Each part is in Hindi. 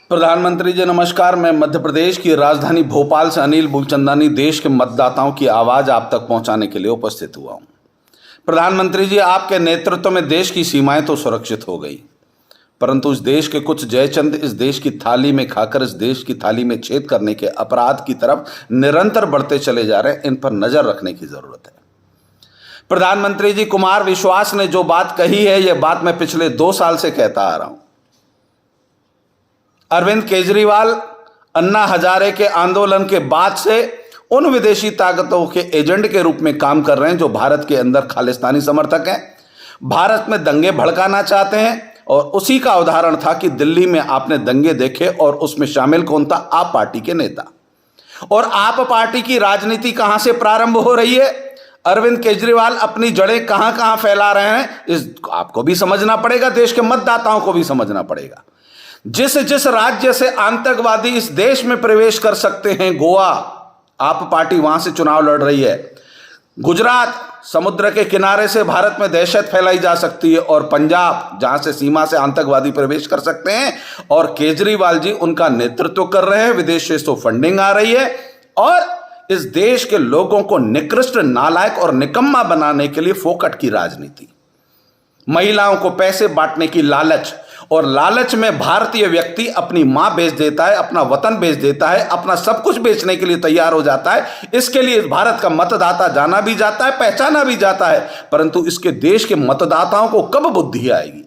प्रधानमंत्री जी नमस्कार। मैं मध्य प्रदेश की राजधानी भोपाल से अनिल मूलचंदानी देश के मतदाताओं की आवाज़ आप तक पहुंचाने के लिए उपस्थित हुआ हूं। प्रधानमंत्री जी, आपके नेतृत्व में देश की सीमाएं तो सुरक्षित हो गई, परंतु इस देश के कुछ जयचंद इस देश की थाली में खाकर इस देश की थाली में छेद करने के अपराध की तरफ निरंतर बढ़ते चले जा रहे हैं। इन पर नजर रखने की जरूरत है। प्रधानमंत्री जी, कुमार विश्वास ने जो बात कही है, यह बात मैं पिछले 2 साल से कहता आ रहा हूं। अरविंद केजरीवाल अन्ना हजारे के आंदोलन के बाद से उन विदेशी ताकतों के एजेंट के रूप में काम कर रहे हैं जो भारत के अंदर खालिस्तानी समर्थक हैं, भारत में दंगे भड़काना चाहते हैं। और उसी का उदाहरण था कि दिल्ली में आपने दंगे देखे और उसमें शामिल कौन था? आप पार्टी के नेता। और आप पार्टी की राजनीति कहां से प्रारंभ हो रही है? अरविंद केजरीवाल अपनी जड़ें कहां कहां फैला रहे हैं, इस आपको भी समझना पड़ेगा, देश के मतदाताओं को भी समझना पड़ेगा। जिस राज्य से आतंकवादी इस देश में प्रवेश कर सकते हैं, गोवा, आप पार्टी वहां से चुनाव लड़ रही है। गुजरात, समुद्र के किनारे से भारत में दहशत फैलाई जा सकती है। और पंजाब, जहां से सीमा से आतंकवादी प्रवेश कर सकते हैं, और केजरीवाल जी उनका नेतृत्व कर रहे हैं। विदेश से तो फंडिंग आ रही है और इस देश के लोगों को निकृष्ट, नालायक और निकम्मा बनाने के लिए फोकट की राजनीति, महिलाओं को पैसे बांटने की लालच, और लालच में भारतीय व्यक्ति अपनी मां बेच देता है, अपना वतन बेच देता है, अपना सब कुछ बेचने के लिए तैयार हो जाता है। इसके लिए भारत का मतदाता जाना भी जाता है, पहचाना भी जाता है, परंतु इसके देश के मतदाताओं को कब बुद्धि आएगी?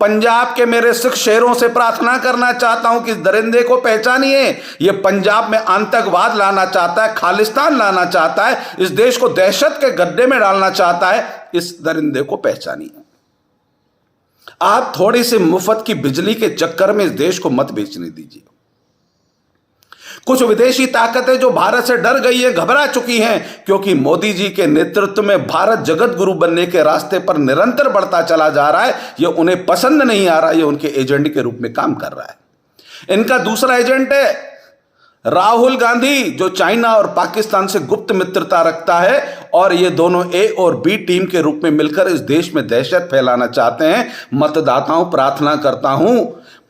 पंजाब के मेरे सिख शेरों से प्रार्थना करना चाहता हूं कि इस दरिंदे को पहचानिए। यह पंजाब में आतंकवाद लाना चाहता है, खालिस्तान लाना चाहता है, इस देश को दहशत के गड्ढे में डालना चाहता है। इस दरिंदे को पहचानिए। आप थोड़ी सी मुफ्त की बिजली के चक्कर में इस देश को मत बेचने दीजिए। कुछ विदेशी ताकतें जो भारत से डर गई है, घबरा चुकी हैं, क्योंकि मोदी जी के नेतृत्व में भारत जगत गुरु बनने के रास्ते पर निरंतर बढ़ता चला जा रहा है। यह उन्हें पसंद नहीं आ रहा, यह उनके एजेंट के रूप में काम कर रहा है। इनका दूसरा एजेंट है राहुल गांधी, जो चाइना और पाकिस्तान से गुप्त मित्रता रखता है, और ये दोनों ए और बी टीम के रूप में मिलकर इस देश में दहशत फैलाना चाहते हैं। मतदाताओं, प्रार्थना करता हूं,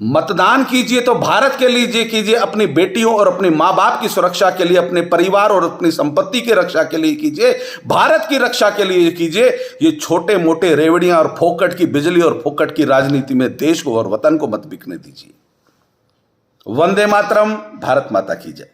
मतदान कीजिए तो भारत के लिए कीजिए, अपनी बेटियों और अपने मां बाप की सुरक्षा के लिए, अपने परिवार और अपनी संपत्ति की रक्षा के लिए कीजिए, भारत की रक्षा के लिए कीजिए। ये छोटे मोटे रेवड़ियां और फोकट की बिजली और फोकट की राजनीति में देश को और वतन को मत बिकने दीजिए। वंदे मातरम। भारत माता की जय।